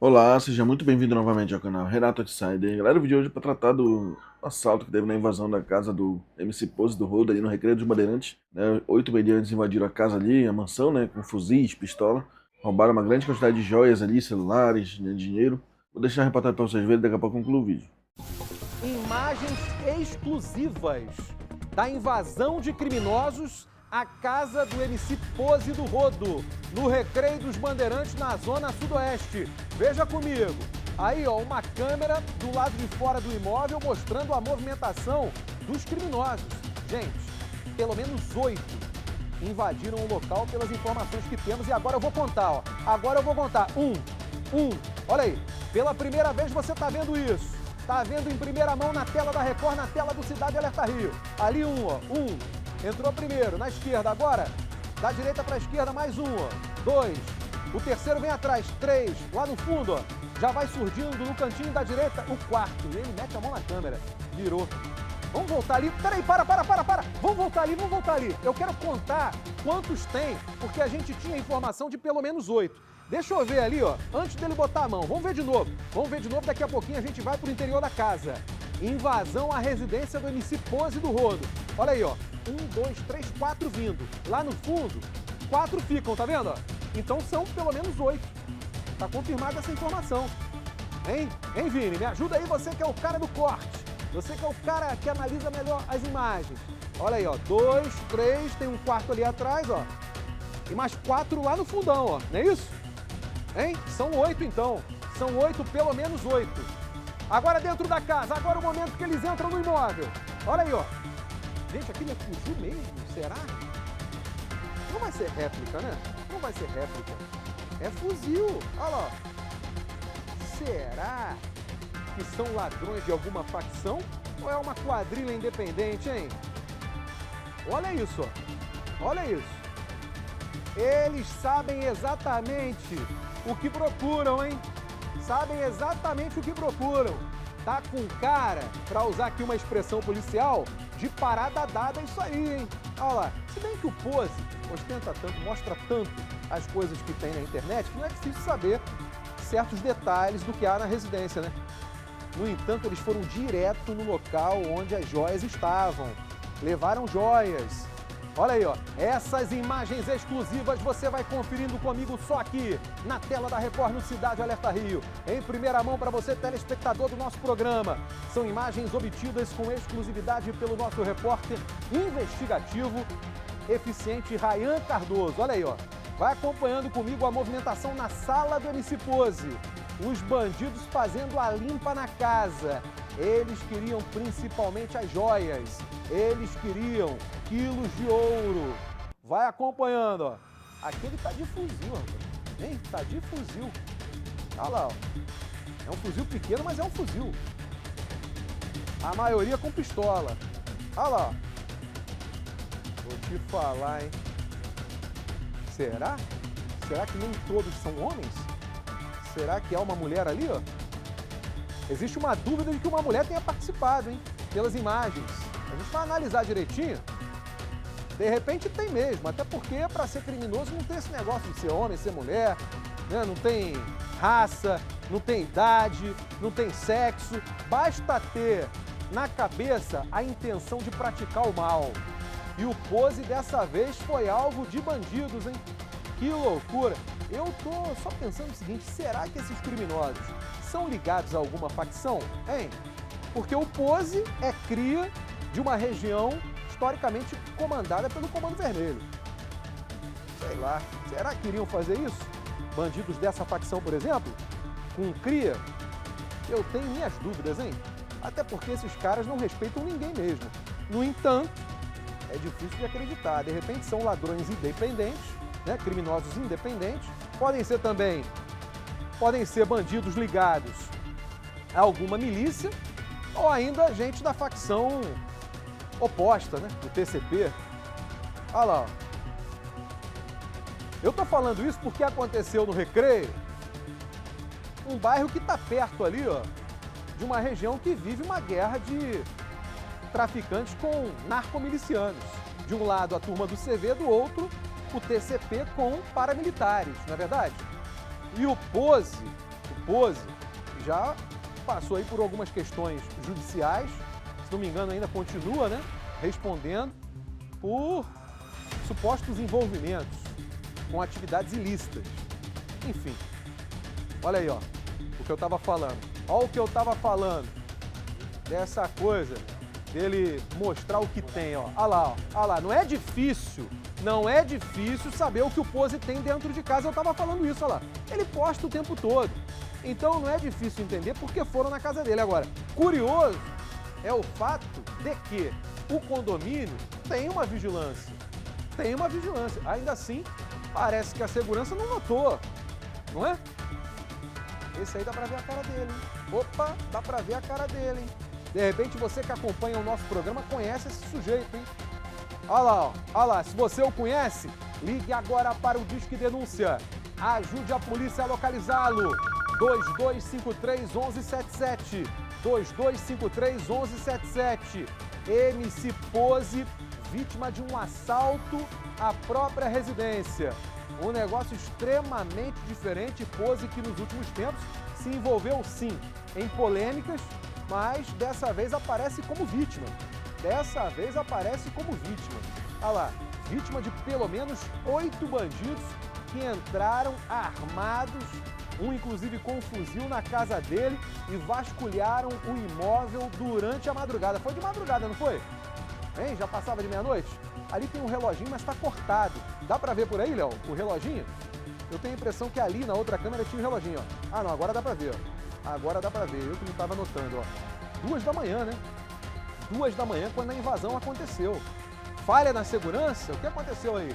Olá, seja muito bem-vindo novamente ao canal Renato Outsider. Galera, o vídeo de hoje é para tratar do assalto que teve na invasão da casa do MC Pose do Rodo ali no Recreio dos Bandeirantes, né? 8 bandidos invadiram a casa ali, a mansão, né, com fuzis, pistola, roubaram uma grande quantidade de joias ali, celulares, né, dinheiro. Vou deixar reportado para vocês verem, daqui a pouco eu concluo o vídeo. Imagens exclusivas da invasão de criminosos à casa do MC Pose do Rodo, no Recreio dos Bandeirantes, na zona sudoeste. Veja comigo. Aí, ó, uma câmera do lado de fora do imóvel mostrando a movimentação dos criminosos. Gente, pelo menos 8 invadiram o local pelas informações que temos. E agora eu vou contar, ó. Agora eu vou contar. Olha aí. Pela primeira vez você está vendo isso. Tá vendo em primeira mão na tela da Record, na tela do Cidade Alerta Rio. Ali ó. Entrou primeiro, na esquerda. Agora, da direita para a esquerda, mais ó. 2. O terceiro vem atrás. 3. Lá no fundo, ó. Já vai surgindo no cantinho da direita o quarto. E ele mete a mão na câmera. Virou. Vamos voltar ali. Peraí, para. Vamos voltar ali. Eu quero contar quantos tem, porque a gente tinha informação de pelo menos 8. Deixa eu ver ali, ó, antes dele botar a mão. Vamos ver de novo, daqui a pouquinho a gente vai pro interior da casa. Invasão à residência do MC Pose do Rodo. Olha aí, ó, 1, 2, 3, 4 vindo. Lá no fundo, 4 ficam, tá vendo? Então são pelo menos 8. Tá confirmada essa informação. Hein, Vini? Me ajuda aí, você que é o cara do corte. Você que é o cara que analisa melhor as imagens. Olha aí, ó, 2, 3, tem um quarto ali atrás, ó. E mais 4 lá no fundão, ó, não é isso? Hein? São 8 então. São 8, pelo menos 8. Agora dentro da casa, agora o momento que eles entram no imóvel. Olha aí, ó. Gente, aquilo é fuzil mesmo? Será? Não vai ser réplica, né? Não vai ser réplica. É fuzil. Olha lá. Será que são ladrões de alguma facção? Ou é uma quadrilha independente, hein? Olha isso, ó. Olha isso. Eles sabem exatamente o que procuram, hein? Sabem exatamente o que procuram. Tá com cara, para usar aqui uma expressão policial, de parada dada isso aí, hein? Olha lá, se bem que o Pose ostenta tanto, mostra tanto as coisas que tem na internet, que não é difícil saber certos detalhes do que há na residência, né? No entanto, eles foram direto no local onde as joias estavam. Levaram joias. Olha aí, ó, essas imagens exclusivas você vai conferindo comigo só aqui, na tela da Record no Cidade Alerta Rio. Em primeira mão para você, telespectador do nosso programa. São imagens obtidas com exclusividade pelo nosso repórter investigativo, eficiente Rayan Cardoso. Olha aí, ó, vai acompanhando comigo a movimentação na sala do MC Pose. Os bandidos fazendo a limpa na casa. Eles queriam principalmente as joias. Eles queriam quilos de ouro. Vai acompanhando, ó. Aquele tá de fuzil, rapaz. Hein? Tá de fuzil. Olha lá, ó. É um fuzil pequeno, mas é um fuzil. A maioria com pistola. Olha lá, ó. Vou te falar, hein? Será? Será que nem todos são homens? Será que há uma mulher ali, ó? Existe uma dúvida de que uma mulher tenha participado, hein? Pelas imagens. A gente vai analisar direitinho. De repente tem mesmo, até porque para ser criminoso não tem esse negócio de ser homem, ser mulher, né? Não tem raça, não tem idade, não tem sexo. Basta ter na cabeça a intenção de praticar o mal. E o Pose dessa vez foi alvo de bandidos, hein? Que loucura! Eu tô só pensando o seguinte, será que esses criminosos são ligados a alguma facção? Hein? Porque o Pose é cria de uma região historicamente comandada pelo Comando Vermelho. Sei lá, será que iriam fazer isso? Bandidos dessa facção, por exemplo? Com cria? Eu tenho minhas dúvidas, hein? Até porque esses caras não respeitam ninguém mesmo. No entanto, é difícil de acreditar. De repente são ladrões independentes, né? Criminosos independentes. Podem ser bandidos ligados a alguma milícia ou ainda gente da facção oposta, né? Do TCP. Olha lá, ó. Eu tô falando isso porque aconteceu no Recreio, um bairro que tá perto ali, ó, de uma região que vive uma guerra de traficantes com narcomilicianos. De um lado a turma do CV, do outro o TCP com paramilitares, não é verdade? E o Pose Pose já passou aí por algumas questões judiciais, se não me engano ainda continua, né, respondendo por supostos envolvimentos com atividades ilícitas. Enfim, olha aí, ó, o que eu estava falando. Olha o que eu estava falando dessa coisa dele mostrar o que tem, ó. Olha lá, ó. Olha lá, não é difícil saber o que o Pose tem dentro de casa. Eu estava falando isso, olha lá. Ele posta o tempo todo. Então não é difícil entender porque foram na casa dele. Agora, curioso é o fato de que o condomínio tem uma vigilância. Tem uma vigilância. Ainda assim, parece que a segurança não notou, não é? Esse aí dá pra ver a cara dele, hein? Opa, dá pra ver a cara dele, hein? De repente, você que acompanha o nosso programa conhece esse sujeito, hein? Olha lá, ó. Olha lá. Se você o conhece, ligue agora para o Disque Denúncia. Ajude a polícia a localizá-lo. 2253-1177. 2253-1177. MC Pose, vítima de um assalto à própria residência. Um negócio extremamente diferente. Pose que nos últimos tempos se envolveu sim em polêmicas, mas dessa vez aparece como vítima. Dessa vez aparece como vítima. Olha lá, vítima de pelo menos 8 bandidos que entraram armados, um inclusive com um fuzil na casa dele e vasculharam o imóvel durante a madrugada. Foi de madrugada, não foi? Hein? Já passava de meia-noite? Ali tem um reloginho, mas está cortado. Dá pra ver por aí, Léo, o reloginho? Eu tenho a impressão que ali na outra câmera tinha um reloginho, ó. Ah, não, agora dá pra ver, ó. Agora dá pra ver, eu que não estava notando, ó. 2 da manhã, né? 2 da manhã quando a invasão aconteceu. Falha na segurança? O que aconteceu aí?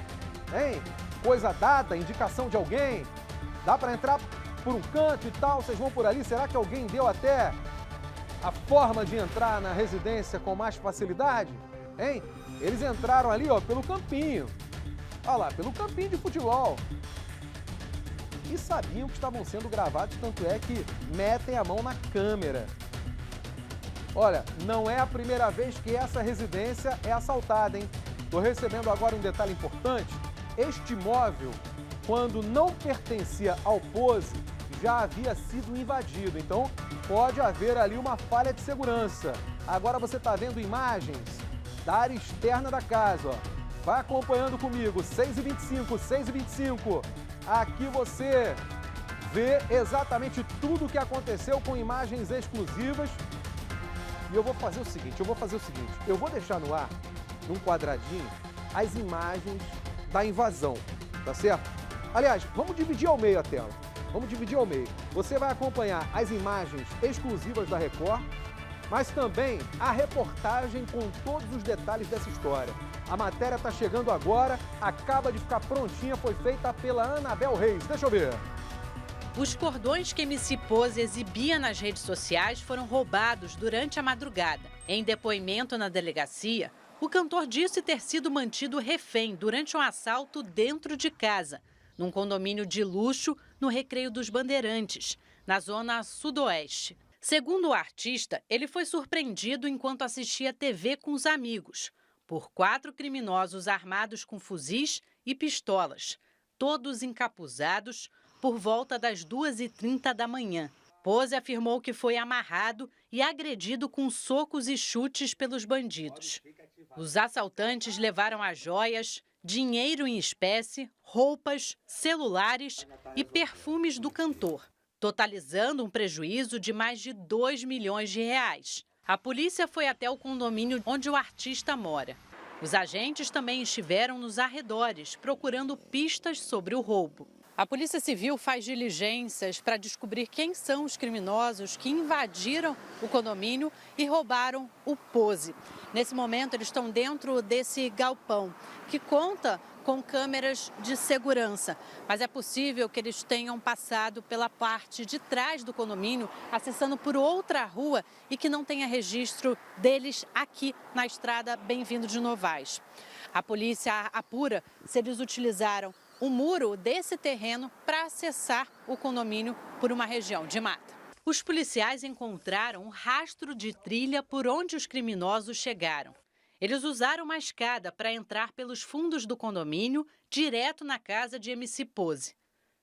Hein? Coisa dada, indicação de alguém? Dá pra entrar por um canto e tal? Vocês vão por ali? Será que alguém deu até a forma de entrar na residência com mais facilidade? Hein? Eles entraram ali, ó, pelo campinho. Olha lá, pelo campinho de futebol. E sabiam que estavam sendo gravados, tanto é que metem a mão na câmera. Olha, não é a primeira vez que essa residência é assaltada, hein? Tô recebendo agora um detalhe importante. Este imóvel, quando não pertencia ao Pose, já havia sido invadido. Então, pode haver ali uma falha de segurança. Agora você está vendo imagens da área externa da casa, ó. Vai acompanhando comigo, 6h25, 6h25. Aqui você vê exatamente tudo o que aconteceu com imagens exclusivas. E eu vou fazer o seguinte, eu vou deixar no ar, num quadradinho, as imagens da invasão, tá certo? Aliás, vamos dividir ao meio a tela, vamos dividir ao meio. Você vai acompanhar as imagens exclusivas da Record, mas também a reportagem com todos os detalhes dessa história. A matéria está chegando agora, acaba de ficar prontinha, foi feita pela Anabel Reis. Deixa eu ver. Os cordões que MC Pose exibia nas redes sociais foram roubados durante a madrugada. Em depoimento na delegacia, o cantor disse ter sido mantido refém durante um assalto dentro de casa, num condomínio de luxo no Recreio dos Bandeirantes, na zona sudoeste. Segundo o artista, ele foi surpreendido enquanto assistia TV com os amigos, por 4 criminosos armados com fuzis e pistolas, todos encapuzados, por volta das 2h30 da manhã. Pose afirmou que foi amarrado e agredido com socos e chutes pelos bandidos. Os assaltantes levaram as joias, dinheiro em espécie, roupas, celulares e perfumes do cantor, totalizando um prejuízo de mais de 2 milhões de reais. A polícia foi até o condomínio onde o artista mora. Os agentes também estiveram nos arredores, procurando pistas sobre o roubo. A Polícia Civil faz diligências para descobrir quem são os criminosos que invadiram o condomínio e roubaram o Pose. Nesse momento, eles estão dentro desse galpão, que conta com câmeras de segurança. Mas é possível que eles tenham passado pela parte de trás do condomínio, acessando por outra rua e que não tenha registro deles aqui na estrada Bem-vindo de Novaes. A polícia apura se eles utilizaram o muro desse terreno para acessar o condomínio por uma região de mata. Os policiais encontraram um rastro de trilha por onde os criminosos chegaram. Eles usaram uma escada para entrar pelos fundos do condomínio, direto na casa de MC Pose.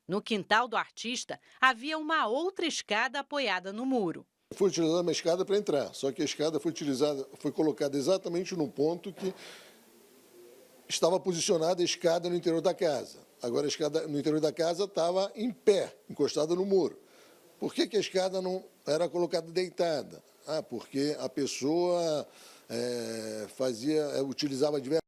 No quintal do artista, havia uma outra escada apoiada no muro. Foi utilizada uma escada para entrar, só que a escada foi colocada exatamente no ponto que estava posicionada a escada no interior da casa. Agora a escada no interior da casa estava em pé, encostada no muro. Por que a escada não era colocada deitada? Porque a pessoa utilizava diversas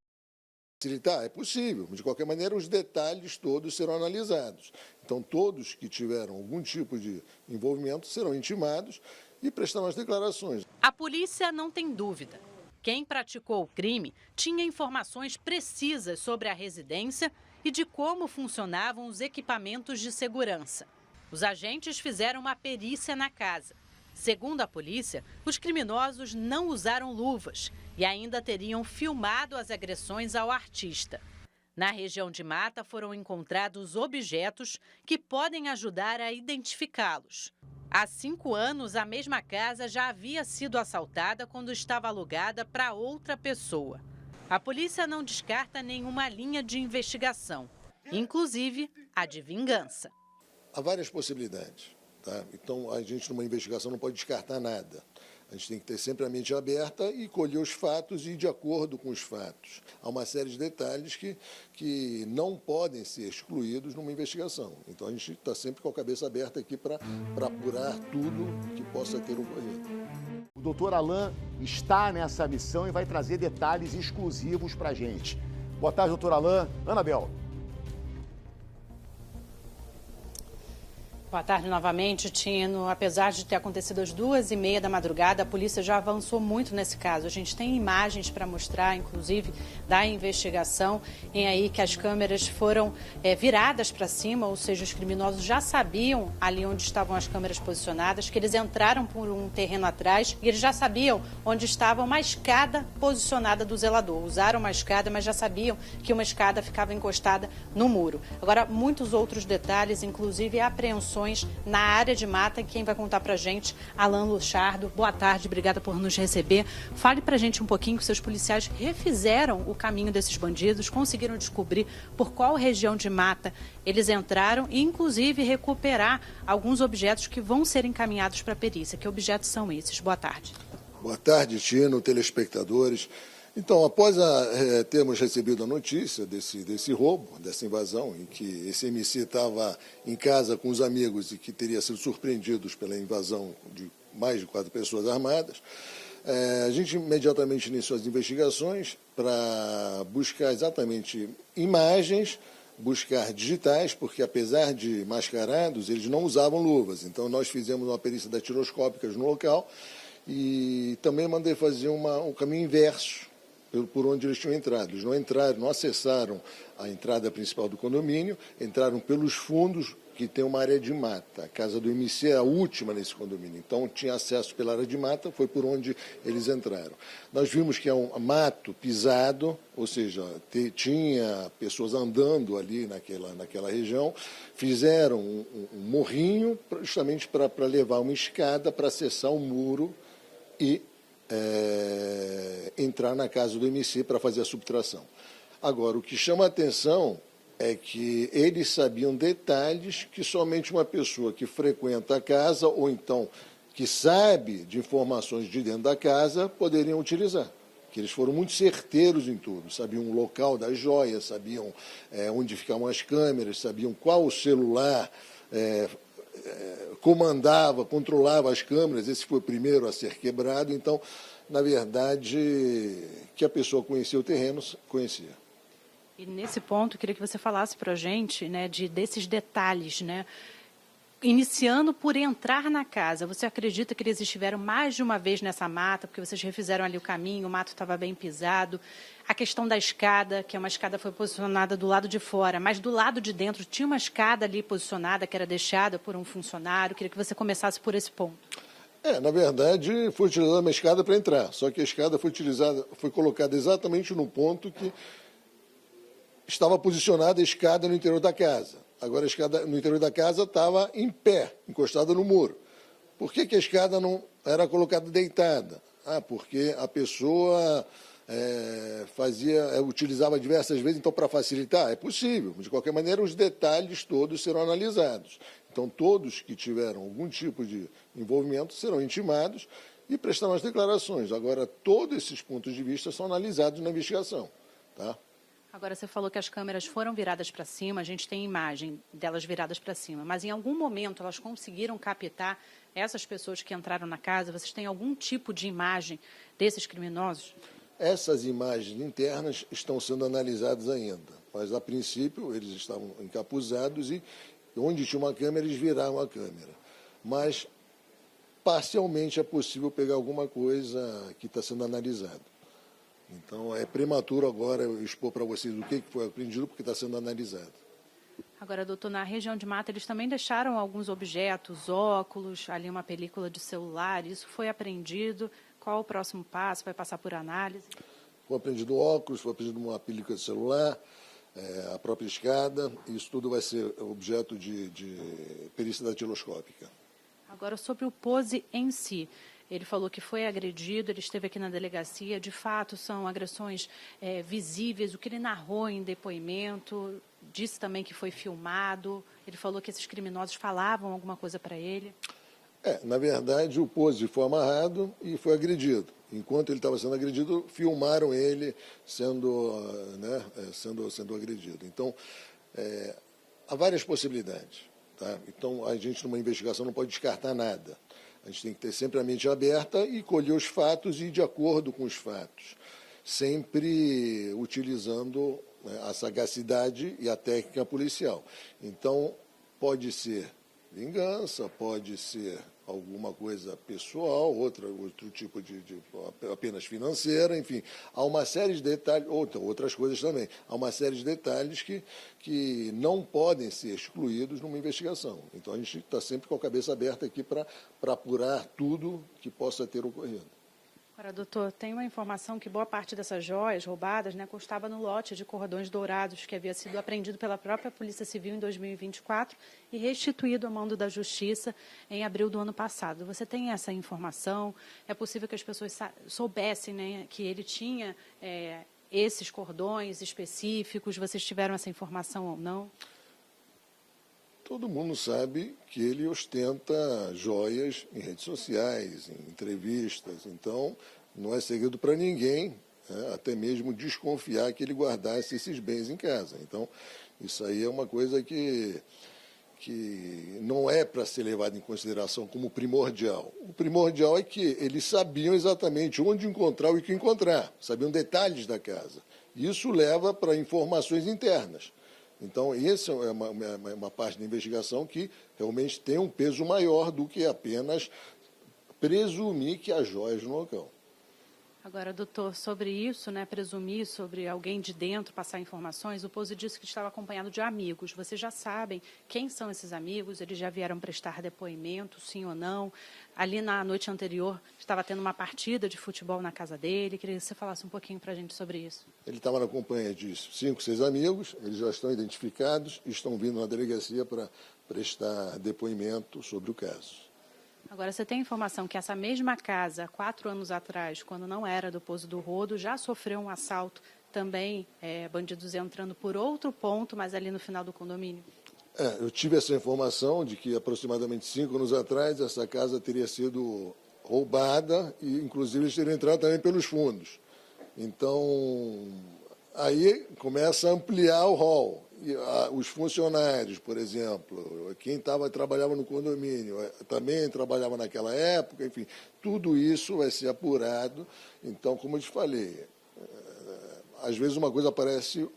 facilitar? É possível, de qualquer maneira os detalhes todos serão analisados. Então todos que tiveram algum tipo de envolvimento serão intimados e prestarão as declarações. A polícia não tem dúvida. Quem praticou o crime tinha informações precisas sobre a residência e de como funcionavam os equipamentos de segurança. Os agentes fizeram uma perícia na casa. Segundo a polícia, os criminosos não usaram luvas e ainda teriam filmado as agressões ao artista. Na região de mata foram encontrados objetos que podem ajudar a identificá-los. Há 5 anos, a mesma casa já havia sido assaltada quando estava alugada para outra pessoa. A polícia não descarta nenhuma linha de investigação, inclusive a de vingança. Há várias possibilidades, tá? Então, a gente, numa investigação, não pode descartar nada. A gente tem que ter sempre a mente aberta e colher os fatos e ir de acordo com os fatos. Há uma série de detalhes que não podem ser excluídos numa investigação. Então, a gente está sempre com a cabeça aberta aqui para apurar tudo que possa ter ocorrido. O doutor Alain está nessa missão e vai trazer detalhes exclusivos para a gente. Boa tarde, doutor Alain. Anabel. Boa tarde novamente, Tino. Apesar de ter acontecido às 2h30 da madrugada, a polícia já avançou muito nesse caso. A gente tem imagens para mostrar, inclusive, da investigação, em aí que as câmeras foram viradas para cima, ou seja, os criminosos já sabiam ali onde estavam as câmeras posicionadas, que eles entraram por um terreno atrás e eles já sabiam onde estava uma escada posicionada do zelador. Usaram uma escada, mas já sabiam que uma escada ficava encostada no muro. Agora, muitos outros detalhes, inclusive apreensões na área de mata. Quem vai contar pra gente, Alain Luchardo. Boa tarde, obrigada por nos receber. Fale pra gente um pouquinho que seus policiais refizeram o caminho desses bandidos, conseguiram descobrir por qual região de mata eles entraram e, inclusive, recuperar alguns objetos que vão ser encaminhados para a perícia. Que objetos são esses? Boa tarde. Boa tarde, Tino, telespectadores. Então, após termos recebido a notícia desse roubo, dessa invasão, em que esse MC estava em casa com os amigos e que teria sido surpreendido pela invasão de mais de 4 pessoas armadas, a gente imediatamente iniciou as investigações para buscar exatamente imagens, buscar digitais, porque apesar de mascarados, eles não usavam luvas. Então, nós fizemos uma perícia datiloscópicas no local e também mandei fazer um caminho inverso por onde eles tinham entrado. Eles não entraram, não acessaram a entrada principal do condomínio, entraram pelos fundos, que tem uma área de mata. A casa do MC é a última nesse condomínio, então tinha acesso pela área de mata, foi por onde eles entraram. Nós vimos que é um mato pisado, ou seja, tinha pessoas andando ali naquela região, fizeram um morrinho justamente para levar uma escada para acessar o muro e entrar na casa do MC para fazer a subtração. Agora, o que chama a atenção é que eles sabiam detalhes que somente uma pessoa que frequenta a casa ou então que sabe de informações de dentro da casa poderiam utilizar. Que eles foram muito certeiros em tudo, sabiam o local das joias, sabiam onde ficavam as câmeras, sabiam qual o celular comandava, controlava as câmeras. Esse foi o primeiro a ser quebrado. Então, na verdade, que a pessoa conhecia o terreno, conhecia. E nesse ponto, eu queria que você falasse para a gente, né, desses detalhes, né? Iniciando por entrar na casa, você acredita que eles estiveram mais de uma vez nessa mata, porque vocês refizeram ali o caminho, o mato estava bem pisado. A questão da escada, que uma escada foi posicionada do lado de fora, mas do lado de dentro tinha uma escada ali posicionada que era deixada por um funcionário. Eu queria que você começasse por esse ponto. Na verdade, foi utilizada uma escada para entrar, só que a escada foi colocada exatamente no ponto que estava posicionada a escada no interior da casa. Agora, a escada no interior da casa estava em pé, encostada no muro. Por que a escada não era colocada deitada? Porque a pessoa utilizava diversas vezes, então, para facilitar, é possível. De qualquer maneira, os detalhes todos serão analisados. Então, todos que tiveram algum tipo de envolvimento serão intimados e prestarão as declarações. Agora, todos esses pontos de vista são analisados na investigação, tá? Agora, você falou que as câmeras foram viradas para cima, a gente tem imagem delas viradas para cima, mas em algum momento elas conseguiram captar essas pessoas que entraram na casa? Vocês têm algum tipo de imagem desses criminosos? Essas imagens internas estão sendo analisadas ainda, mas, a princípio, eles estavam encapuzados e onde tinha uma câmera, eles viraram a câmera. Mas, parcialmente, é possível pegar alguma coisa que está sendo analisada. Então, é prematuro agora eu expor para vocês o que foi apreendido, porque está sendo analisado. Agora, doutor, na região de Mata, eles também deixaram alguns objetos, óculos, ali uma película de celular, isso foi apreendido. Qual o próximo passo? Vai passar por análise? Foi apreendido óculos, foi apreendido uma película de celular, a própria escada, isso tudo vai ser objeto de perícia datiloscópica. Agora, sobre o Pose em si, ele falou que foi agredido, ele esteve aqui na delegacia, de fato são agressões visíveis, o que ele narrou em depoimento, disse também que foi filmado, ele falou que esses criminosos falavam alguma coisa para ele. Na verdade, o Pose foi amarrado e foi agredido. Enquanto ele estava sendo agredido, filmaram ele sendo agredido. Então, há várias possibilidades. Tá? Então, a gente, numa investigação, não pode descartar nada. A gente tem que ter sempre a mente aberta e colher os fatos e ir de acordo com os fatos, sempre utilizando a sagacidade e a técnica policial. Então, pode ser vingança, pode ser alguma coisa pessoal, outro tipo de apenas financeira, enfim. Há uma série de detalhes, outras coisas também. Há uma série de detalhes que não podem ser excluídos numa investigação. Então, a gente está sempre com a cabeça aberta aqui para apurar tudo que possa ter ocorrido. Agora, doutor, tem uma informação que boa parte dessas joias roubadas constava no lote de cordões dourados que havia sido apreendido pela própria Polícia Civil em 2024 e restituído ao mando da Justiça em abril do ano passado. Você tem essa informação? É possível que as pessoas soubessem que ele tinha esses cordões específicos? Vocês tiveram essa informação ou não? Todo mundo sabe que ele ostenta joias em redes sociais, em entrevistas. Então, não é segredo para ninguém, até mesmo desconfiar que ele guardasse esses bens em casa. Então, isso aí é uma coisa que não é para ser levado em consideração como primordial. O primordial é que eles sabiam exatamente onde encontrar e o que encontrar, sabiam detalhes da casa. Isso leva para informações internas. Então, essa é uma parte da investigação que realmente tem um peso maior do que apenas presumir que há joias no local. Agora, doutor, sobre isso, presumir sobre alguém de dentro passar informações, o Pose disse que estava acompanhado de amigos. Vocês já sabem quem são esses amigos? Eles já vieram prestar depoimento, sim ou não? Ali na noite anterior, estava tendo uma partida de futebol na casa dele. Queria que você falasse um pouquinho para a gente sobre isso. Ele estava na companhia de 5, 6 amigos, eles já estão identificados e estão vindo na delegacia para prestar depoimento sobre o caso. Agora, você tem informação que essa mesma casa, 4 anos atrás, quando não era do Poço do Rodo, já sofreu um assalto também, bandidos entrando por outro ponto, mas ali no final do condomínio? Eu tive essa informação de que aproximadamente 5 anos atrás essa casa teria sido roubada e, inclusive, eles teriam entrado também pelos fundos. Então, aí começa a ampliar o rol. E, os funcionários, por exemplo, quem trabalhava no condomínio, também trabalhava naquela época, enfim, tudo isso vai ser apurado. Então, como eu te falei, às vezes uma coisa parece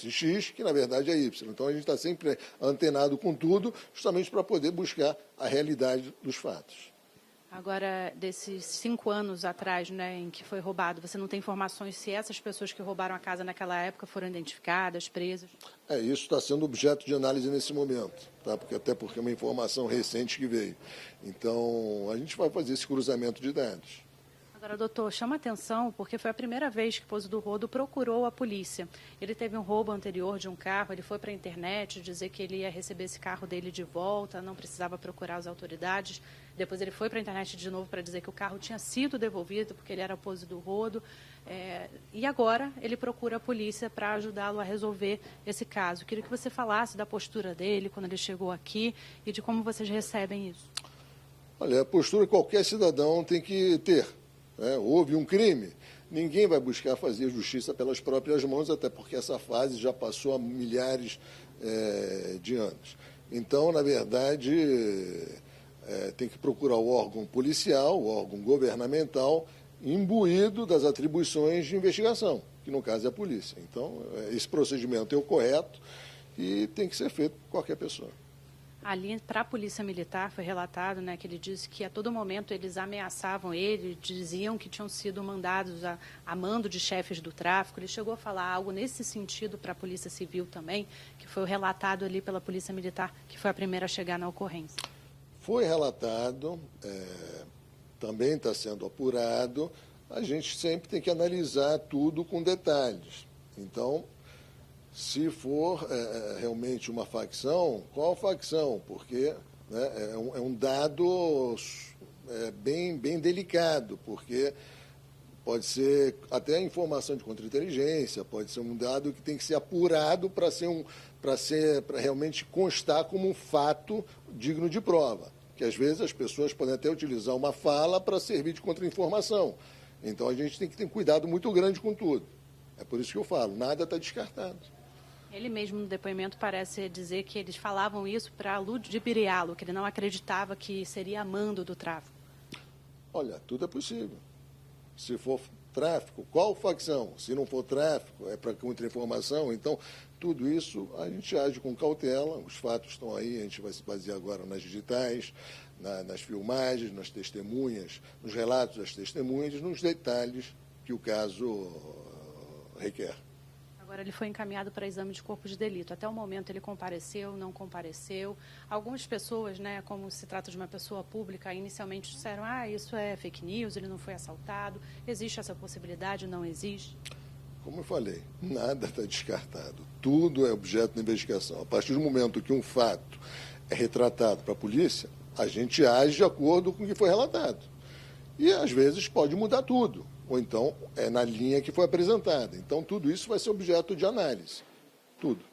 X, que na verdade é Y. Então, a gente está sempre antenado com tudo, justamente para poder buscar a realidade dos fatos. Agora, desses 5 anos atrás, em que foi roubado, você não tem informações se essas pessoas que roubaram a casa naquela época foram identificadas, presas? Isso está sendo objeto de análise nesse momento, tá? Até porque é uma informação recente que veio. Então, a gente vai fazer esse cruzamento de dados. Agora, doutor, chama atenção porque foi a primeira vez que o Pozo do Rodo procurou a polícia. Ele teve um roubo anterior de um carro, ele foi para a internet dizer que ele ia receber esse carro dele de volta, não precisava procurar as autoridades. Depois ele foi para a internet de novo para dizer que o carro tinha sido devolvido porque ele era o Pozo do Rodo. E agora ele procura a polícia para ajudá-lo a resolver esse caso. Queria que você falasse da postura dele quando ele chegou aqui e de como vocês recebem isso. Olha, a postura que qualquer cidadão tem que ter. Houve um crime, ninguém vai buscar fazer justiça pelas próprias mãos, até porque essa fase já passou há milhares de anos. Então, na verdade, tem que procurar o órgão policial, o órgão governamental, imbuído das atribuições de investigação, que no caso é a polícia. Então, esse procedimento é o correto e tem que ser feito por qualquer pessoa. Ali, para a Polícia Militar, foi relatado, né, que ele disse que a todo momento eles ameaçavam ele, diziam que tinham sido mandados a mando de chefes do tráfico. Ele chegou a falar algo nesse sentido para a Polícia Civil também, que foi relatado ali pela Polícia Militar, que foi a primeira a chegar na ocorrência. Foi relatado, também está sendo apurado. A gente sempre tem que analisar tudo com detalhes. Então, se for realmente uma facção, qual facção? Porque é um dado bem delicado, porque pode ser até informação de contra-inteligência, pode ser um dado que tem que ser apurado para realmente constar como um fato digno de prova. Que às vezes as pessoas podem até utilizar uma fala para servir de contra-informação. Então a gente tem que ter um cuidado muito grande com tudo. É por isso que eu falo, nada está descartado. Ele mesmo no depoimento parece dizer que eles falavam isso para ludibriá-lo, que ele não acreditava que seria amando do tráfico. Olha, tudo é possível. Se for tráfico, qual facção? Se não for tráfico, é para contra-informação. Então, tudo isso a gente age com cautela. Os fatos estão aí, a gente vai se basear agora nas digitais, nas filmagens, nas testemunhas, nos relatos das testemunhas, nos detalhes que o caso requer. Agora ele foi encaminhado para exame de corpo de delito. Até o momento ele compareceu, não compareceu. Algumas pessoas, né, como se trata de uma pessoa pública, inicialmente disseram, isso é fake news, ele não foi assaltado. Existe essa possibilidade, não existe? Como eu falei, nada está descartado. Tudo é objeto de investigação. A partir do momento que um fato é retratado para a polícia, a gente age de acordo com o que foi relatado. E às vezes pode mudar tudo. Ou então é na linha que foi apresentada. Então, tudo isso vai ser objeto de análise. Tudo.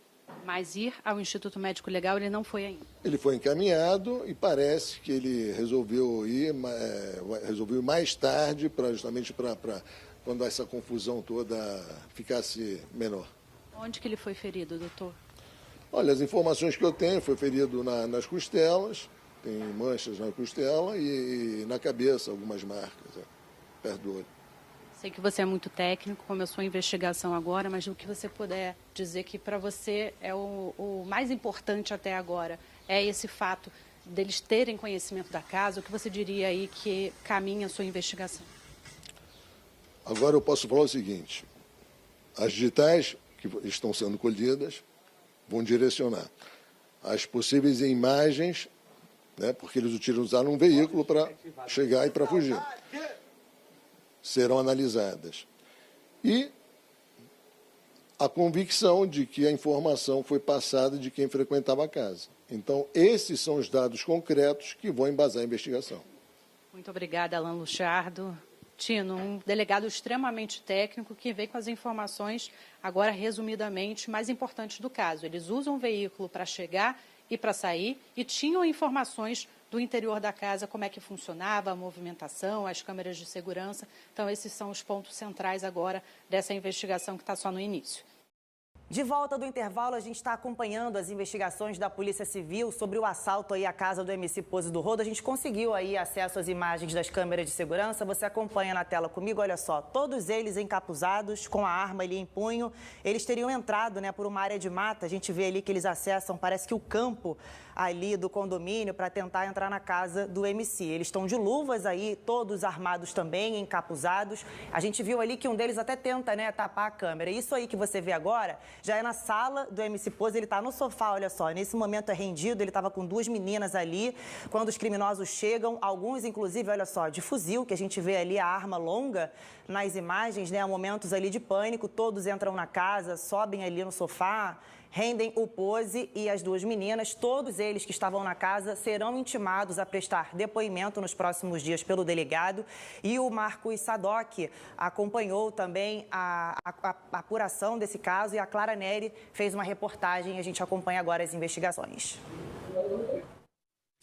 Mas ir ao Instituto Médico Legal ele não foi ainda? Ele foi encaminhado e parece que ele resolveu ir mais tarde, justamente para quando essa confusão toda ficasse menor. Onde que ele foi ferido, doutor? Olha, as informações que eu tenho, foi ferido nas costelas, tem manchas na costela e na cabeça algumas marcas, perto do olho. Sei que você é muito técnico, começou a investigação agora, mas o que você puder dizer que para você é o mais importante até agora, é esse fato deles terem conhecimento da casa, o que você diria aí que caminha a sua investigação? Agora eu posso falar o seguinte, as digitais que estão sendo colhidas vão direcionar as possíveis imagens, né, porque eles utilizaram um veículo para chegar e para fugir. Serão analisadas. E a convicção de que a informação foi passada de quem frequentava a casa. Então, esses são os dados concretos que vão embasar a investigação. Muito obrigada, Alan Luchardo. Tino, um delegado extremamente técnico que vem com as informações, agora resumidamente, mais importantes do caso. Eles usam um veículo para chegar e para sair e tinham informações do interior da casa, como é que funcionava a movimentação, as câmeras de segurança. Então, esses são os pontos centrais agora dessa investigação que está só no início. De volta do intervalo, a gente está acompanhando as investigações da Polícia Civil sobre o assalto aí à casa do MC Pozo do Rodo. A gente conseguiu aí acesso às imagens das câmeras de segurança. Você acompanha na tela comigo, olha só, todos eles encapuzados, com a arma ali em punho. Eles teriam entrado, né, por uma área de mata. A gente vê ali que eles acessam, parece que o campo ali do condomínio para tentar entrar na casa do MC. Eles estão de luvas aí, todos armados também, encapuzados. A gente viu ali que um deles até tenta, né, tapar a câmera. Isso aí que você vê agora já é na sala do MC Pose, ele está no sofá, olha só. Nesse momento é rendido, ele estava com 2 meninas ali. Quando os criminosos chegam, alguns inclusive, olha só, de fuzil, que a gente vê ali a arma longa nas imagens, né, momentos ali de pânico, todos entram na casa, sobem ali no sofá, rendem o Pose e as 2 meninas. Todos eles que estavam na casa serão intimados a prestar depoimento nos próximos dias pelo delegado. E o Marcos Sadoc acompanhou também a apuração desse caso e a Clara Neri fez uma reportagem e a gente acompanha agora as investigações.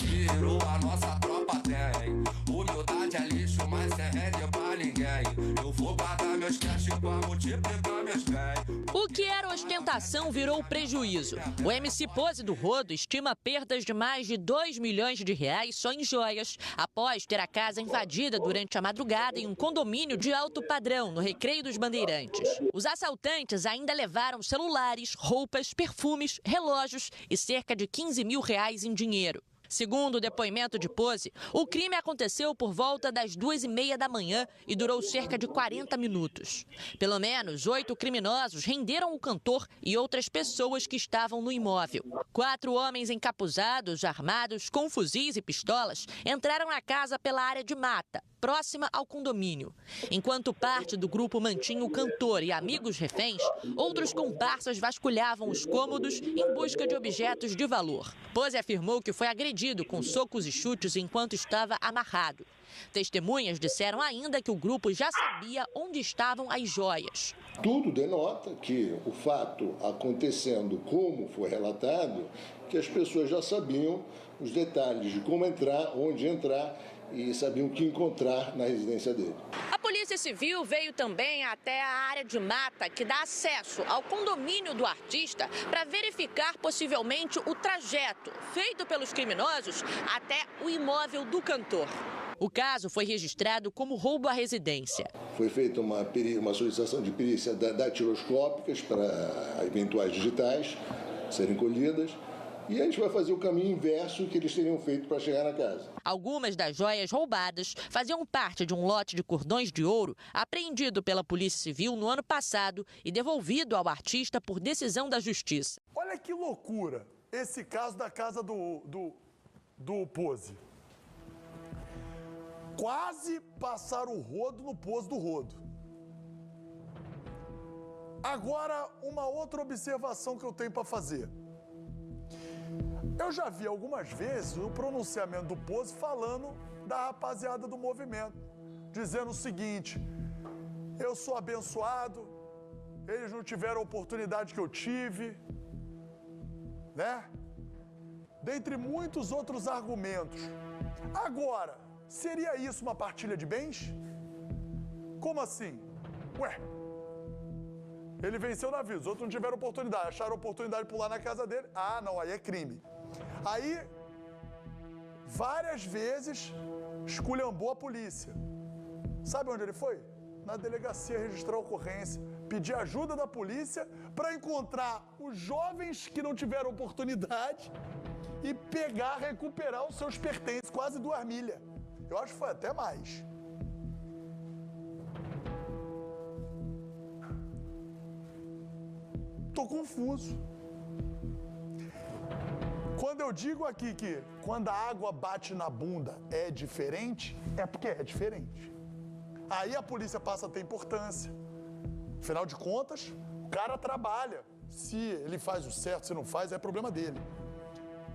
Virou a nossa tropa tem. Humildade é lixo, mas é rede pra ninguém. Eu vou guardar meus cash pra multiplicar meus bens. O que era ostentação virou prejuízo. O MC Pose do Rodo estima perdas de mais de 2 milhões de reais só em joias, após ter a casa invadida durante a madrugada em um condomínio de alto padrão, no Recreio dos Bandeirantes. Os assaltantes ainda levaram celulares, roupas, perfumes, relógios e cerca de 15 mil reais em dinheiro. Segundo o depoimento de Pose, o crime aconteceu por volta das 2h30 da manhã e durou cerca de 40 minutos. Pelo menos 8 criminosos renderam o cantor e outras pessoas que estavam no imóvel. 4 homens encapuzados, armados, com fuzis e pistolas, entraram na casa pela área de mata, próxima ao condomínio. Enquanto parte do grupo mantinha o cantor e amigos reféns, outros comparsas vasculhavam os cômodos em busca de objetos de valor. Pose afirmou que foi agredido com socos e chutes enquanto estava amarrado. Testemunhas disseram ainda que o grupo já sabia onde estavam as joias. Tudo denota que o fato acontecendo como foi relatado, que as pessoas já sabiam os detalhes de como entrar, onde entrar e sabiam o que encontrar na residência dele. A Polícia Civil veio também até a área de mata que dá acesso ao condomínio do artista para verificar possivelmente o trajeto feito pelos criminosos até o imóvel do cantor. O caso foi registrado como roubo à residência. Foi feita uma solicitação de perícia datiloscópicas para eventuais digitais serem colhidas. E a gente vai fazer o caminho inverso que eles teriam feito para chegar na casa. Algumas das joias roubadas faziam parte de um lote de cordões de ouro apreendido pela Polícia Civil no ano passado e devolvido ao artista por decisão da Justiça. Olha que loucura esse caso da casa do Pose. Quase passaram o rodo no Pose do Rodo. Agora, uma outra observação que eu tenho para fazer. Eu já vi algumas vezes o pronunciamento do Pose falando da rapaziada do movimento, dizendo o seguinte: eu sou abençoado, eles não tiveram a oportunidade que eu tive, né? Dentre muitos outros argumentos. Agora, seria isso uma partilha de bens? Como assim? Ué, ele venceu na vida, os outros não tiveram oportunidade, acharam oportunidade de pular na casa dele. Ah, não, aí é crime. Aí, várias vezes, esculhambou a polícia. Sabe onde ele foi? Na delegacia registrar a ocorrência, pedir ajuda da polícia para encontrar os jovens que não tiveram oportunidade e recuperar os seus pertences, quase 2 milhas. Eu acho que foi até mais. Tô confuso. Quando eu digo aqui que quando a água bate na bunda é diferente, é porque é diferente. Aí a polícia passa a ter importância. Afinal de contas, o cara trabalha. Se ele faz o certo, se não faz, é problema dele.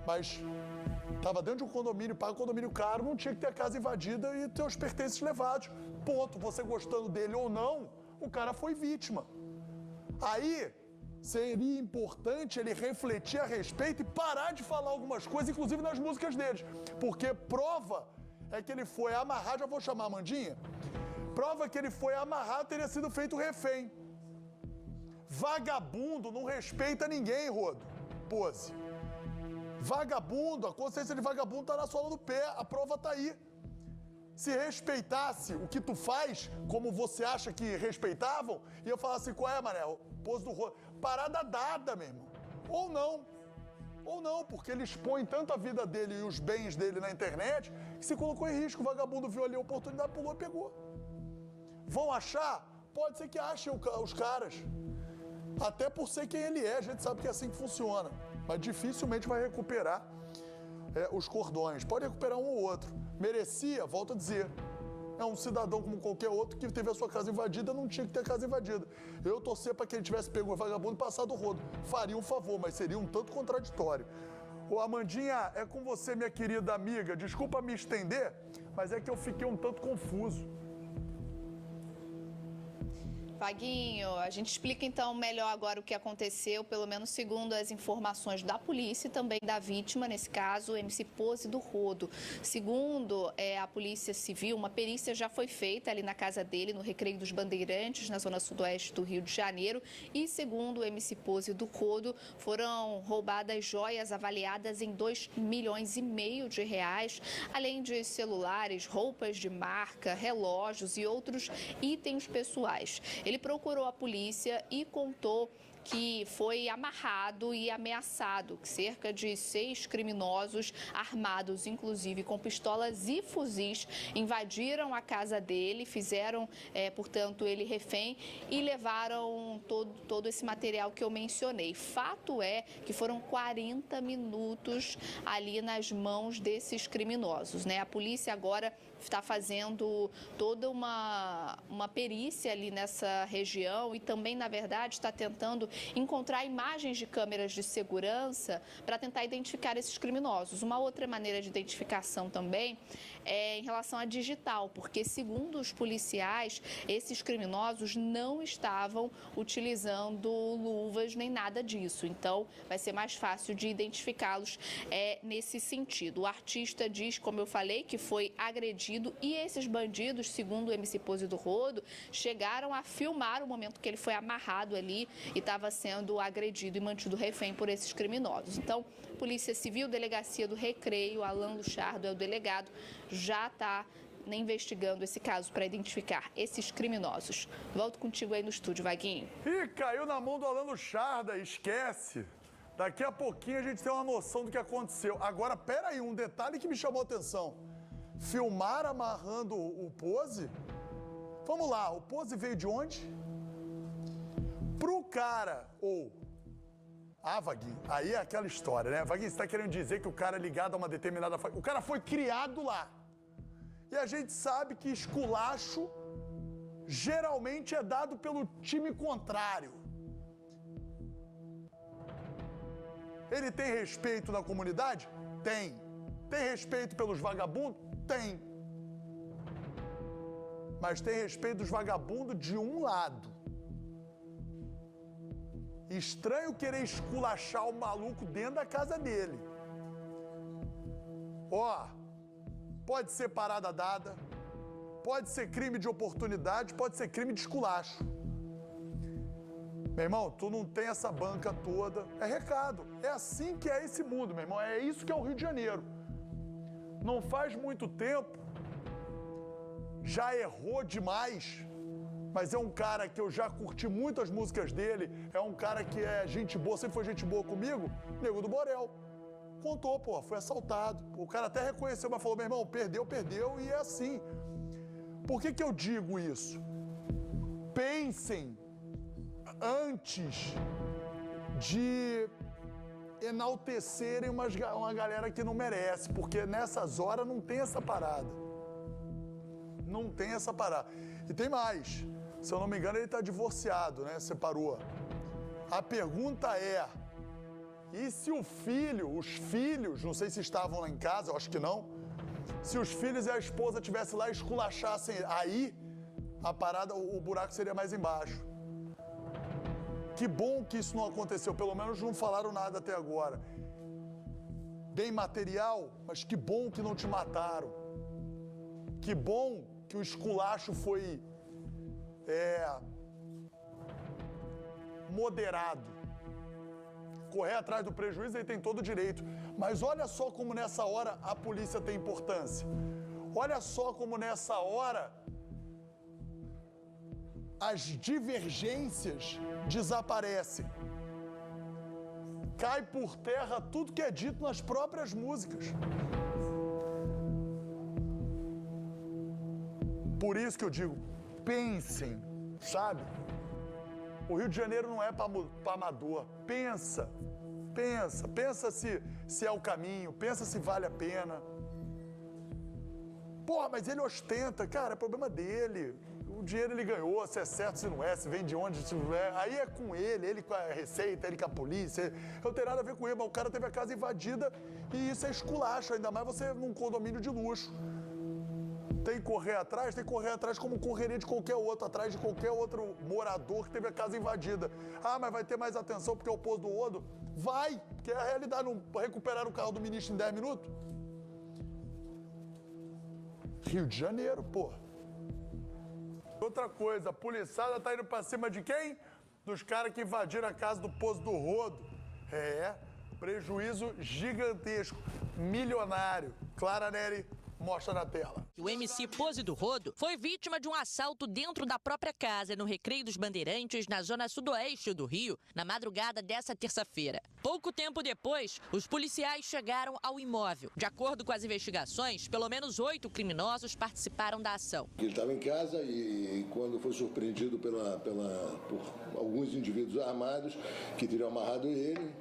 Mas estava dentro de um condomínio, paga um condomínio caro, não tinha que ter a casa invadida e ter os pertences levados. Ponto. Você gostando dele ou não, o cara foi vítima. Aí seria importante ele refletir a respeito e parar de falar algumas coisas, inclusive nas músicas deles. Porque prova é que ele foi amarrado, já vou chamar a Mandinha, prova que ele foi amarrado, teria sido feito refém. Vagabundo não respeita ninguém, Rodo. Pose. Vagabundo, a consciência de vagabundo tá na sola do pé, a prova tá aí. Se respeitasse o que tu faz, como você acha que respeitavam, ia falar assim, qual é, mané? Pose do Rodo. Parada dada, meu irmão. Ou não. Ou não, porque ele expõe tanto a vida dele e os bens dele na internet que se colocou em risco. O vagabundo viu ali a oportunidade, pulou e pegou. Vão achar? Pode ser que achem os caras. Até por ser quem ele é, a gente sabe que é assim que funciona. Mas dificilmente vai recuperar os cordões. Pode recuperar um ou outro. Merecia, volto a dizer. É um cidadão como qualquer outro que teve a sua casa invadida, não tinha que ter casa invadida. Eu torcer para que ele tivesse pego o vagabundo e passado o rodo. Faria um favor, mas seria um tanto contraditório. Ô, Amandinha, é com você, minha querida amiga. Desculpa me estender, mas é que eu fiquei um tanto confuso. Vaguinho, a gente explica então melhor agora o que aconteceu, pelo menos segundo as informações da polícia e também da vítima, nesse caso, o MC Pose do Rodo. Segundo a Polícia Civil, uma perícia já foi feita ali na casa dele, no Recreio dos Bandeirantes, na zona sudoeste do Rio de Janeiro. E segundo o MC Pose do Rodo, foram roubadas joias avaliadas em R$2,5 milhões, além de celulares, roupas de marca, relógios e outros itens pessoais. Ele procurou a polícia e contou que foi amarrado e ameaçado. Cerca de 6 criminosos armados, inclusive com pistolas e fuzis, invadiram a casa dele, fizeram, portanto, ele refém e levaram todo esse material que eu mencionei. Fato é que foram 40 minutos ali nas mãos desses criminosos, né? A polícia agora está fazendo toda uma perícia ali nessa região e também, na verdade, está tentando encontrar imagens de câmeras de segurança para tentar identificar esses criminosos. Uma outra maneira de identificação também é em relação à digital, porque, segundo os policiais, esses criminosos não estavam utilizando luvas nem nada disso. Então, vai ser mais fácil de identificá-los nesse sentido. O artista diz, como eu falei, que foi agredido e esses bandidos, segundo o MC Pose do Rodo, chegaram a filmar o momento que ele foi amarrado ali e estava sendo agredido e mantido refém por esses criminosos. Então, Polícia Civil, Delegacia do Recreio, Alan Luchardo é o delegado, já está investigando esse caso para identificar esses criminosos. Volto contigo aí no estúdio, Vaguinho. Ih, caiu na mão do Alan Luchardo, esquece. Daqui a pouquinho a gente tem uma noção do que aconteceu. Agora, peraí, um detalhe que me chamou a atenção. Filmar amarrando o Pose? Vamos lá, o Pose veio de onde? Pro cara, Vaguinho, aí é aquela história, né? Vaguinho, você tá querendo dizer que o cara é ligado a uma determinada... O cara foi criado lá. E a gente sabe que esculacho geralmente é dado pelo time contrário. Ele tem respeito na comunidade? Tem. Tem respeito pelos vagabundos? Tem. Mas tem respeito dos vagabundos de um lado. Estranho querer esculachar o maluco dentro da casa dele. Pode ser parada dada, pode ser crime de oportunidade, pode ser crime de esculacho. Meu irmão, tu não tem essa banca toda. É recado. É assim que é esse mundo, meu irmão. É isso que é o Rio de Janeiro. Não faz muito tempo, já errou demais, mas é um cara que eu já curti muito as músicas dele, é um cara que é gente boa, sempre foi gente boa comigo, Nego do Borel. Contou, foi assaltado. O cara até reconheceu, mas falou, meu irmão, perdeu, e é assim. Por que eu digo isso? Pensem antes de enaltecerem uma galera que não merece, porque nessas horas não tem essa parada. Não tem essa parada. E tem mais. Se eu não me engano, ele tá divorciado, né? Separou. A pergunta é, e se os filhos, não sei se estavam lá em casa, eu acho que não, se os filhos e a esposa estivessem lá e esculachassem, aí a parada, o buraco seria mais embaixo. Que bom que isso não aconteceu, pelo menos não falaram nada até agora. Bem material, mas que bom que não te mataram. Que bom que o esculacho foi moderado. Correr atrás do prejuízo, ele tem todo o direito. Mas olha só como nessa hora a polícia tem importância. Olha só como nessa hora as divergências desaparecem. cai por terra tudo que é dito nas próprias músicas. Por isso que eu digo, pensem, sabe? O Rio de Janeiro não é para amador. Pensa se é o caminho, pensa se vale a pena. Porra, mas ele ostenta, cara, é problema dele. O dinheiro ele ganhou, se é certo, se não é, se vem de onde, se não é. Aí é com ele com a Receita, ele com a polícia. Não tem nada a ver com ele, mas o cara teve a casa invadida e isso é esculacho, ainda mais você num condomínio de luxo. Tem que correr atrás como correria de qualquer outro, atrás de qualquer outro morador que teve a casa invadida. Ah, mas vai ter mais atenção porque é o posto do rodo? Vai, porque é a realidade, não recuperar o carro do ministro em 10 minutos. Rio de Janeiro, porra. Outra coisa, a policiada tá indo pra cima de quem? Dos caras que invadiram a casa do posto do rodo. Prejuízo gigantesco, milionário. Clara Neri, mostra na tela. O MC Pose do Rodo foi vítima de um assalto dentro da própria casa, no Recreio dos Bandeirantes, na zona sudoeste do Rio, na madrugada dessa terça-feira. Pouco tempo depois, os policiais chegaram ao imóvel. De acordo com as investigações, pelo menos 8 criminosos participaram da ação. Ele estava em casa e quando foi surpreendido por alguns indivíduos armados que teriam amarrado ele,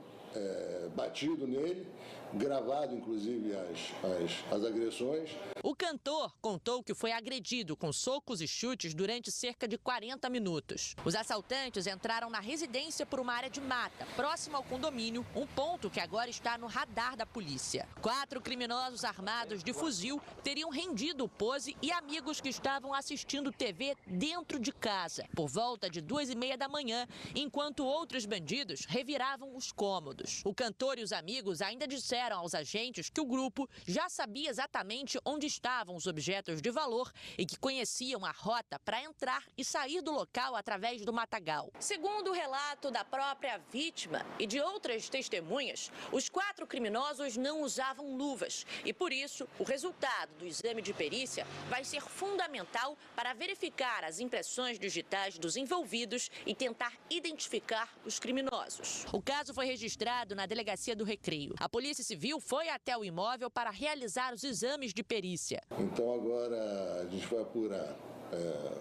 batido nele, gravado inclusive as agressões. O cantor contou que foi agredido com socos e chutes durante cerca de 40 minutos. Os assaltantes entraram na residência por uma área de mata, próximo ao condomínio, um ponto que agora está no radar da polícia. 4 criminosos armados de fuzil teriam rendido o Pose e amigos que estavam assistindo TV dentro de casa, por volta de 2h30 da manhã, enquanto outros bandidos reviravam os cômodos. O cantor e os amigos ainda disseram aos agentes que o grupo já sabia exatamente onde estavam os objetos de valor e que conheciam a rota para entrar e sair do local através do matagal. Segundo o relato da própria vítima e de outras testemunhas, os 4 criminosos não usavam luvas e, por isso, o resultado do exame de perícia vai ser fundamental para verificar as impressões digitais dos envolvidos e tentar identificar os criminosos. O caso foi registrado na Delegacia do Recreio. A Polícia Civil foi até o imóvel para realizar os exames de perícia. Então agora a gente vai apurar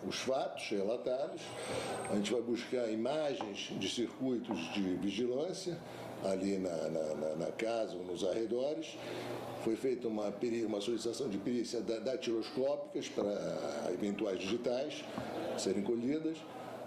os fatos relatados, a gente vai buscar imagens de circuitos de vigilância ali na casa ou nos arredores. Foi feita uma solicitação de perícia datiloscópicas para eventuais digitais serem colhidas.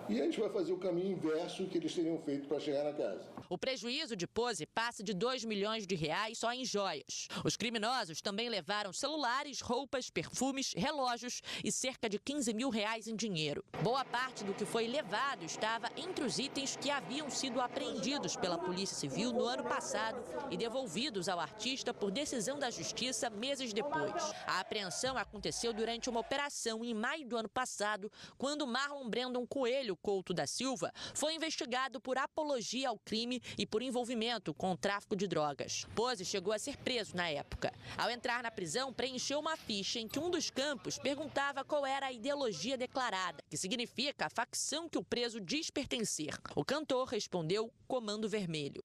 E a gente vai fazer o caminho inverso que eles teriam feito para chegar na casa. O prejuízo de Pose passa de R$2 milhões só em joias. Os criminosos também levaram celulares, roupas, perfumes, relógios e cerca de R$15 mil em dinheiro. Boa parte do que foi levado estava entre os itens que haviam sido apreendidos pela Polícia Civil no ano passado e devolvidos ao artista por decisão da Justiça meses depois. A apreensão aconteceu durante uma operação em maio do ano passado, quando Marlon Brandon Coelho Couto da Silva foi investigado por apologia ao crime e por envolvimento com o tráfico de drogas. Pose chegou a ser preso na época. Ao entrar na prisão, preencheu uma ficha em que um dos campos perguntava qual era a ideologia declarada, que significa a facção que o preso diz pertencer. O cantor respondeu Comando Vermelho.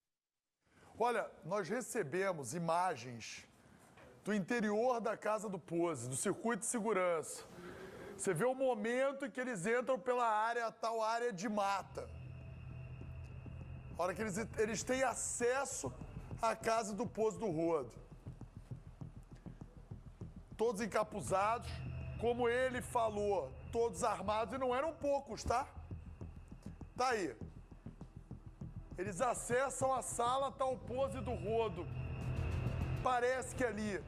Olha, nós recebemos imagens do interior da casa do Pose, do circuito de segurança. Você vê o momento em que eles entram pela área, tal área de mata. A hora que eles têm acesso à casa do Pose do Rodo. Todos encapuzados, como ele falou, todos armados, e não eram poucos, tá? Tá aí. Eles acessam a sala, tá o Pose do Rodo. Parece que ali,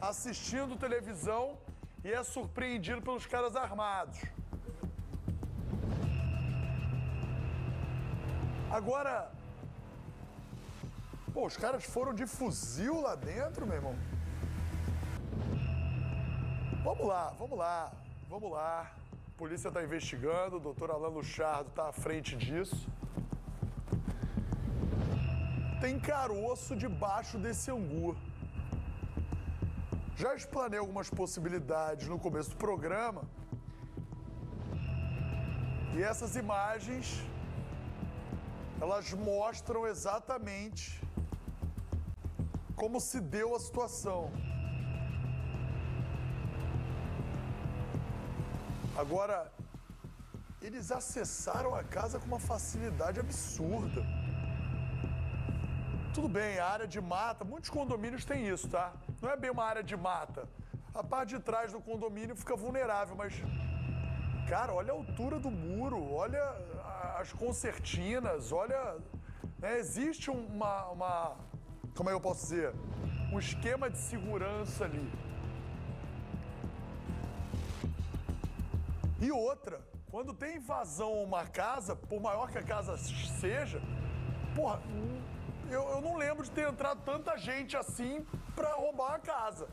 assistindo televisão, e é surpreendido pelos caras armados. Agora, pô, os caras foram de fuzil lá dentro, meu irmão. Vamos lá. A polícia está investigando, o doutor Alan Luchardo está à frente disso. Tem caroço debaixo desse angu. Já explanei algumas possibilidades no começo do programa. E essas imagens, elas mostram exatamente como se deu a situação. Agora, eles acessaram a casa com uma facilidade absurda. Tudo bem, a área de mata, muitos condomínios têm isso, tá? Não é bem uma área de mata. A parte de trás do condomínio fica vulnerável, mas... Cara, olha a altura do muro, olha as concertinas, olha... Né, existe como é que eu posso dizer? Um esquema de segurança ali. E outra, quando tem invasão a uma casa, por maior que a casa seja, porra, eu não lembro de ter entrado tanta gente assim pra roubar a casa.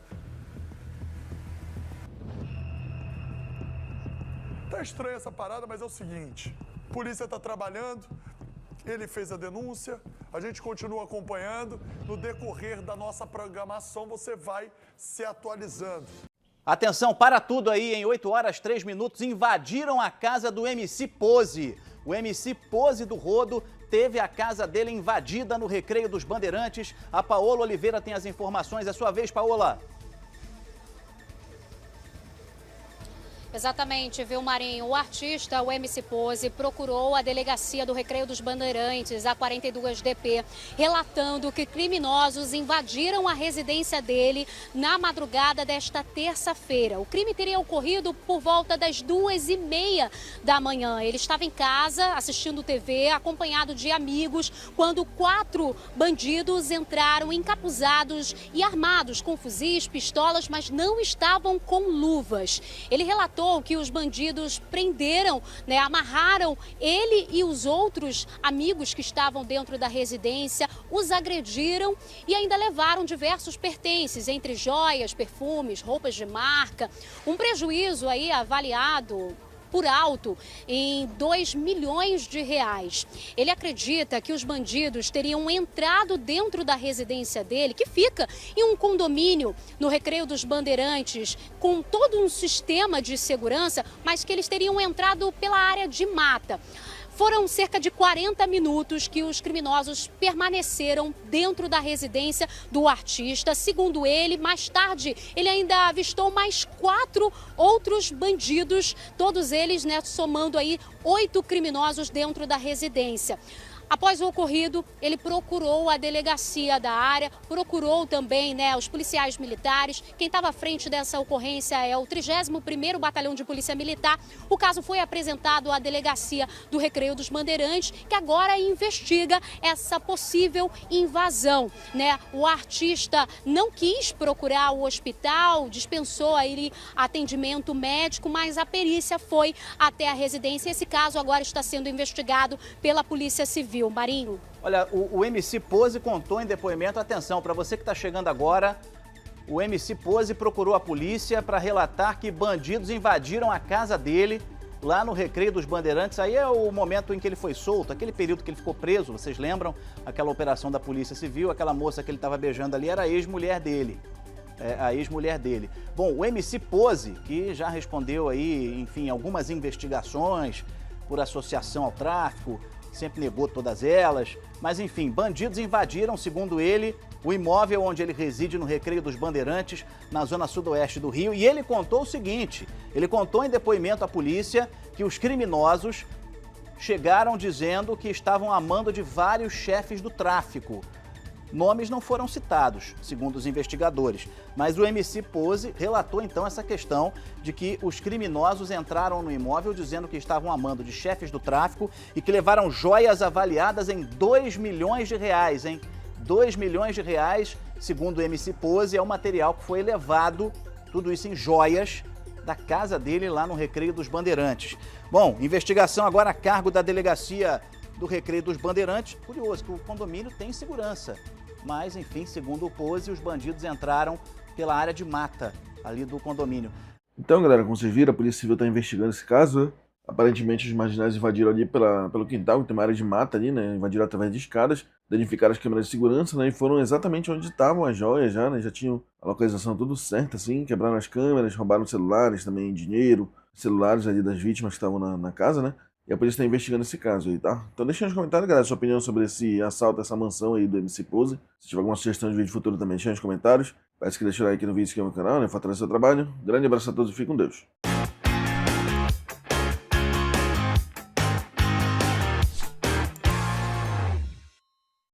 Tá estranha essa parada, mas é o seguinte, a polícia tá trabalhando, ele fez a denúncia, a gente continua acompanhando, no decorrer da nossa programação você vai se atualizando. Atenção, para tudo aí, em 8 horas 3 minutos, invadiram a casa do MC Pose. O MC Pose do Rodo teve a casa dele invadida no Recreio dos Bandeirantes. A Paola Oliveira tem as informações. É sua vez, Paola. Exatamente, viu, Marinho? O artista, o MC Pose, procurou a delegacia do Recreio dos Bandeirantes, a 42DP, relatando que criminosos invadiram a residência dele na madrugada desta terça-feira. O crime teria ocorrido por volta das 2h30 da manhã. Ele estava em casa assistindo TV, acompanhado de amigos, quando 4 bandidos entraram encapuzados e armados com fuzis, pistolas, mas não estavam com luvas. Ele relatou que os bandidos prenderam, amarraram ele e os outros amigos que estavam dentro da residência, os agrediram e ainda levaram diversos pertences, entre joias, perfumes, roupas de marca. Um prejuízo aí avaliado por alto em R$2 milhões. Ele acredita que os bandidos teriam entrado dentro da residência dele, que fica em um condomínio no Recreio dos Bandeirantes, com todo um sistema de segurança, mas que eles teriam entrado pela área de mata. Foram cerca de 40 minutos que os criminosos permaneceram dentro da residência do artista. Segundo ele, mais tarde, ele ainda avistou mais 4 outros bandidos, todos eles, somando aí 8 criminosos dentro da residência. Após o ocorrido, ele procurou a delegacia da área, procurou também os policiais militares. Quem estava à frente dessa ocorrência é o 31º Batalhão de Polícia Militar. O caso foi apresentado à delegacia do Recreio dos Bandeirantes, que agora investiga essa possível invasão. O artista não quis procurar o hospital, dispensou aí atendimento médico, mas a perícia foi até a residência. Esse caso agora está sendo investigado pela Polícia Civil. Marinho. Olha, o MC Pose contou em depoimento, atenção, para você que está chegando agora, o MC Pose procurou a polícia para relatar que bandidos invadiram a casa dele lá no Recreio dos Bandeirantes. Aí é o momento em que ele foi solto, aquele período que ele ficou preso, vocês lembram? Aquela operação da Polícia Civil, aquela moça que ele estava beijando ali era a ex-mulher dele. A ex-mulher dele. Bom, o MC Pose, que já respondeu aí, enfim, algumas investigações por associação ao tráfico, sempre negou todas elas, mas enfim, bandidos invadiram, segundo ele, o imóvel onde ele reside no Recreio dos Bandeirantes, na zona sudoeste do Rio, e ele contou o seguinte, ele contou em depoimento à polícia que os criminosos chegaram dizendo que estavam amando de vários chefes do tráfico. Nomes não foram citados, segundo os investigadores, mas o MC Pose relatou então essa questão de que os criminosos entraram no imóvel dizendo que estavam amando de chefes do tráfico e que levaram joias avaliadas em R$2 milhões, hein? R$2 milhões, segundo o MC Pose, é o material que foi levado, tudo isso em joias, da casa dele lá no Recreio dos Bandeirantes. Bom, investigação agora a cargo da delegacia do Recreio dos Bandeirantes. Curioso que o condomínio tem segurança. Mas, enfim, segundo o Pose, os bandidos entraram pela área de mata ali do condomínio. Então, galera, como vocês viram, a Polícia Civil está investigando esse caso, né? Aparentemente, os marginais invadiram ali pelo quintal, que tem uma área de mata ali, né? Invadiram através de escadas, danificaram as câmeras de segurança, né? E foram exatamente onde estavam as joias já, né? Já tinham a localização tudo certa, assim, quebraram as câmeras, roubaram celulares também, dinheiro, celulares ali das vítimas que estavam na casa, né? E a polícia está investigando esse caso aí, tá? Então deixa nos comentários, galera, sua opinião sobre esse assalto, essa mansão aí do MC Pose. Se tiver alguma sugestão de vídeo futuro também, deixa nos comentários. Parece que deixar o like no vídeo, se inscreva no canal, né? Fortaleça o seu trabalho. Grande abraço a todos e fique com Deus.